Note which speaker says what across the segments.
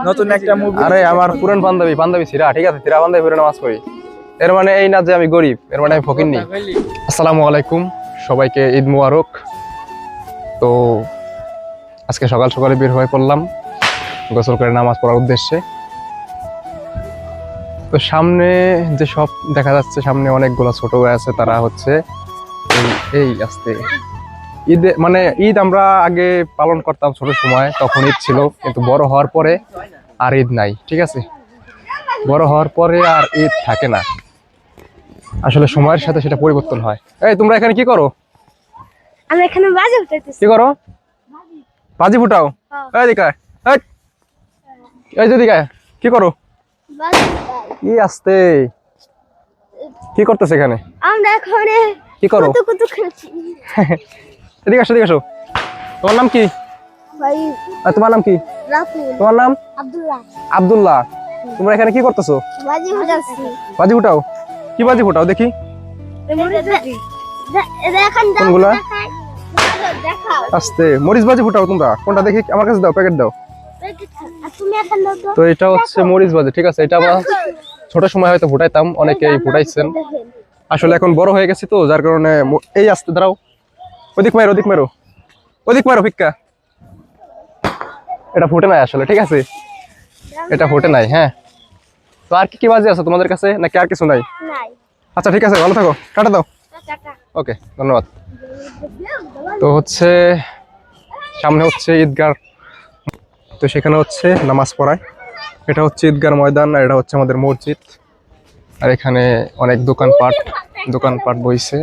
Speaker 1: নতুন একটা মুভি।
Speaker 2: আরে আমার পুরান পাঞ্জাবি ছিড়া, ঠিক আছে, ছিড়া পাঞ্জাবি পরে নামাজ পড়ি। এর মানে এই না যে আমি গরিব, এর মানে আমি ফকিন্নি। আসসালামু আলাইকুম, সবাইকে ঈদ মুবারক। তো আজকে সকাল সকালে বের হয়ে পড়লাম গোসল করে নামাজ পড়ার উদ্দেশ্যে। তো সামনে যে সব দেখা যাচ্ছে, সামনে অনেকগুলো ছোট ভাই আছে, তারা হচ্ছে এই আস্তে ঈদে মানে ঈদ আমরা আগে পালন করতাম ছোট সময়, তখন ঈদ ছিল, কিন্তু বড় হওয়ার পরে আর ঈদ নাই, ঠিক আছে। বড় হওয়ার পরে আর ঈদ থাকে না, আসলে সময়ের সাথে সেটা পরিবর্তন হয়। এই তোমরা এখানে কি করো?
Speaker 3: আমরা এখানে বাজি ফুটাইতেছি।
Speaker 2: কি করো? বাজি ফুটাও? এই দিকে এই, এই যে দিকে কি করো?
Speaker 3: বাজি ফুটাই।
Speaker 2: কি আস্তে কি করতেছ এখানে?
Speaker 3: আমরা এখানে
Speaker 2: কি করো?
Speaker 3: কত খেলছি।
Speaker 2: এদিকে আসো, এদিকে আসো। তোমার নাম কি?
Speaker 3: ভাই
Speaker 2: আর তোমার নাম কি?
Speaker 3: রাতুল
Speaker 2: তোমার নাম?
Speaker 3: আব্দুল্লাহ।
Speaker 2: আব্দুল্লাহ। তোমরা এখানে কি করতেছো?
Speaker 3: বাজি ফুটাচ্ছি।
Speaker 2: বাজি ফুটাও? কি বাজি ফুটাও দেখি?
Speaker 3: দেখেন
Speaker 2: কোনগুলা?
Speaker 3: দেখাও।
Speaker 2: আস্তে মরিচ বাজি ফুটাও তোমরা? কোনটা দেখি, আমার কাছে দাও, প্যাকেট দাও।
Speaker 3: তুমি এখন দাও তো।
Speaker 2: তো এটা হচ্ছে মরিচ বাজি, ঠিক আছে। এটা আমরা ছোট সময় হয়তো ফুটাইতাম, অনেকেই ফুটাইছেন। আসলে এখন বড় হয়ে গেছি তো, যার কারণে এই আস্তে দাঁড়াও, ওদিক মারো, ওদিক মারো, ওদিক মারো ভিক্ষা। এটা ফুটে নাই আসলে, ঠিক আছে, এটা ফুটে নাই। হ্যাঁ, তো আর কি কি বাজি আছে তোমাদের কাছে, নাকি আর কিছু নাই?
Speaker 3: নাই।
Speaker 2: আচ্ছা ঠিক আছে, ভালো থাকো, টাটা দাও।
Speaker 3: টাটা।
Speaker 2: ওকে, ধন্যবাদ। তো হচ্ছে সামনে হচ্ছে ঈদগাহ, তো সেখানে হচ্ছে নামাজ পড়ায়। এটা হচ্ছে ঈদগাহ ময়দান, আর এটা হচ্ছে আমাদের মসজিদ। আর এখানে অনেক দোকানপাট বইছে।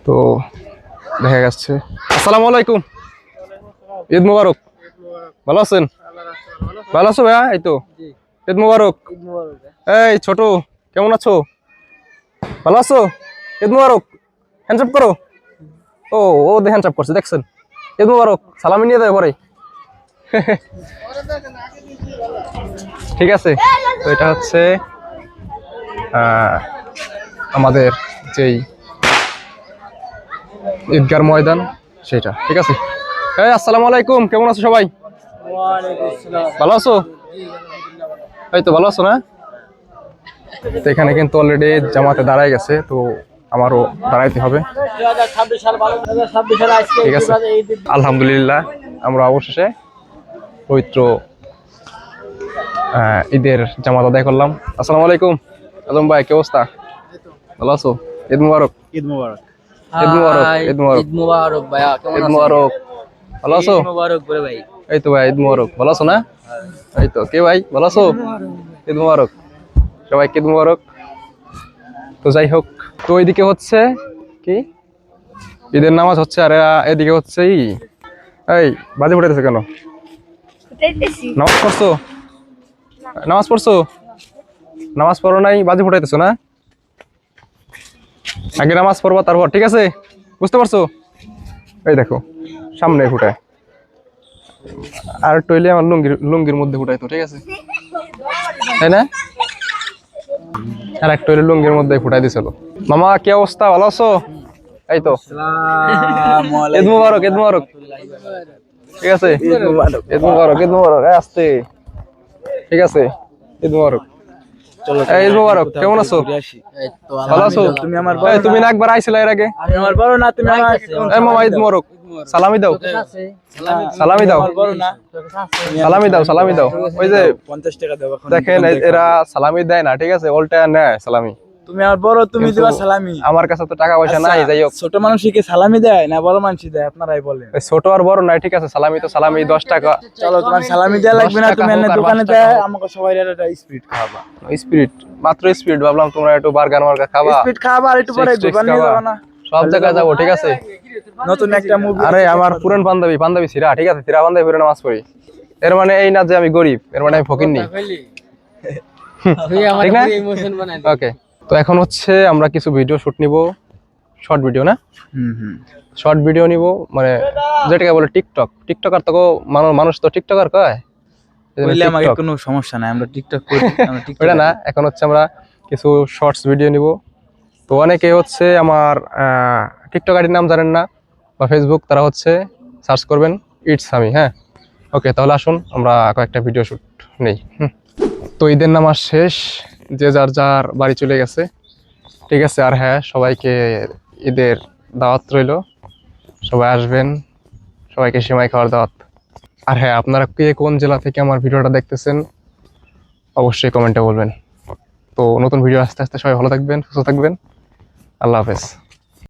Speaker 2: তো দেখা যাচ্ছে। আসসালামু আলাইকুম, ঈদ মুবারক। ভালো আছেন? ভালো আছো ভাইয়া? এই তো, ঈদ মুবারক। এই ছোট, কেমন আছো? ভালো আছো? ঈদ মুবারক। হ্যান্ডসাপ করো। ও ও হ্যান্ডসাপ করছে, দেখছেন? ঈদ মুবারক, সালামি নিয়ে দেয় পরে। ঠিক আছে। তো এটা হচ্ছে আমাদের যেই ঈদগাহ ময়দান, সেটা, ঠিক আছে। এই আসসালামু আলাইকুম, কেমন আছো সবাই? ভালো আছো? এই তো ভালো আছো না? তো এখানে কিন্তু অলরেডি জামাতে দাঁড়ায় গেছে, তো আমারও দাঁড়াইতে হবে, ঠিক আছে। আলহামদুলিল্লাহ, আমরা অবশেষে পবিত্র ঈদের জামাত আদায় করলাম। আসসালামু আলাইকুম আজম ভাই, কি অবস্থা? ভালো আছো? ঈদ মুবারক।
Speaker 1: ঈদ মুবারক।
Speaker 2: ঈদ মুবারক। ঈদ মুবারক।
Speaker 4: ঈদ মুবারক ভাইয়া, কেমন
Speaker 2: ঈদ
Speaker 4: আছেন?
Speaker 2: মুবারক। ভালো আছো?
Speaker 4: ঈদ মুবারক করে ভাই।
Speaker 2: এই তো ভাই, ঈদ মুবারক। ভালো আছো না? এই তো, কে ভাই, ভালো আছো? ঈদ মুবারক সবাইকে, ঈদ মুবারক। তো যাই হোক, তো এইদিকে হচ্ছে কি ঈদের নামাজ হচ্ছে, আর এদিকে হচ্ছে এই বাজি ফুটাইতেছে কেন?
Speaker 3: ফুটাইতেছি।
Speaker 2: নামাজ পড়ছো? নামাজ পড়ছো? নামাজ পড়ো নাই, বাজি ফুটাইতেছো না? আগে নামাজ পড়বা, তারপর, ঠিক আছে, বুঝতে পারছো? এই দেখো সামনে ফুটায়, আর একটু হইলে আমার লুঙ্গির মধ্যে ফুটাইতো, ঠিক আছে, তাই না? আর একটু হইলে লুঙ্গির মধ্যে ফুটাই দিছিল। মামা কি অবস্থা, ভালো আছো? এই তো, ঈদ মুবারক, ঈদ মুবারক, ঠিক আছে, ঈদ মুবারক, ঈদ মুবারক, ঈদ মুবারক, আসতে, ঠিক আছে, ঈদ মুবারক। এই ঈদ মুবারক, কেমন আছো?
Speaker 4: এই তো
Speaker 2: ভালো আছো?
Speaker 1: তুমি আমার
Speaker 2: এই তুমি না একবার আইছিলা এর আগে?
Speaker 1: আমি আমার বড় না, তুমি আমার
Speaker 2: এই মামা, ঈদ মুবারক, সালামি দাও, সালামি দাও,
Speaker 1: বড় না।
Speaker 2: সালামি দাও, সালামি দাও। ওই যে
Speaker 1: 50 টাকা দেবো এখন।
Speaker 2: দেখেন, এরা সালামি দেয় না, ঠিক আছে, উল্টা নেয় সালামি।
Speaker 1: তুমি আমার বড়, তুমি
Speaker 2: কিন্তু
Speaker 1: দিবা সালামি।
Speaker 2: আমার কাছে তো টাকা পয়সা নাই, যাই হোক।
Speaker 1: ছোট মানুষকে সালামি দেয় না বড় মানুষই দেয়, আপনারাই বলেন।
Speaker 2: এই ছোট আর বড় নাই, ঠিক আছে, সালামি তো সালামি, 10 টাকা।
Speaker 1: চলো, তোমার সালামি দেয়া লাগবে না,
Speaker 2: 10 টাকা
Speaker 1: তুমি এনে
Speaker 2: হোক আর
Speaker 1: দোকানে
Speaker 2: 5
Speaker 1: দেয়
Speaker 2: টাকা হোক।
Speaker 1: আমাকে সবাই একটা স্পিড খাওয়াবা।
Speaker 2: স্পিরিট, মাত্র স্পিরিট, ভাবলাম তোমরা একটু বার্গার মার্গার খাবা,
Speaker 1: স্পিড খাওয়াবা, আর একটু পরে
Speaker 2: Six Six
Speaker 1: দোকান নিয়ে
Speaker 2: খাবা।
Speaker 1: যাবো না।
Speaker 2: সব জায়গায় যাবো, ঠিক আছে।
Speaker 1: নতুন একটা মুভি।
Speaker 2: আরে আমার পুরান পাঞ্জাবি ছিড়া, ঠিক আছে, ছিড়া পাঞ্জাবি পরে নামাজ পড়ি। এর মানে এই না যে আমি গরিব, এর মানে আমি ফকিন্নি, ঠিক না? ওকে, তো এখন হচ্ছে আমরা কিছু ভিডিও শুট নিব, শর্ট ভিডিও না, শর্ট ভিডিও নিব, মানে যেটাকে বলে টিকটকার, তো মানুষ তো টিকটকার কয়,
Speaker 1: বললে আমাকে কোনো সমস্যা নাই, আমরা টিকটক করি, আমরা টিকটক
Speaker 2: ওটা না। এখন হচ্ছে আমরা কিছু শর্টস ভিডিও নিব। তো অনেকে হচ্ছে আমার টিকটক আইডির নাম জানেন না বা ফেসবুক, তারা হচ্ছে সার্চ করবেন ইটস আমি, হ্যাঁ, ওকে, তাহলে আসুন আমরা কয়েকটা ভিডিও শুট নেই। তো ঈদের নামাজ শেষ, যে যার যার বাড়ি চলে গেছে। ঠিক আছে, আর হ্যাঁ, সবাইকে ঈদের দাওয়াত রইলো, সবাই আসবেন, সবাইকে সেমাই খাওয়ার দাওয়াত। আর হ্যাঁ, আপনারা কে কোন জেলা থেকে আমার ভিডিওটা দেখতেছেন অবশ্যই কমেন্টে বলবেন। তো নতুন ভিডিও আস্তে আস্তে, সবাই ভালো থাকবেন, সুস্থ থাকবেন, আল্লাহ হাফেজ।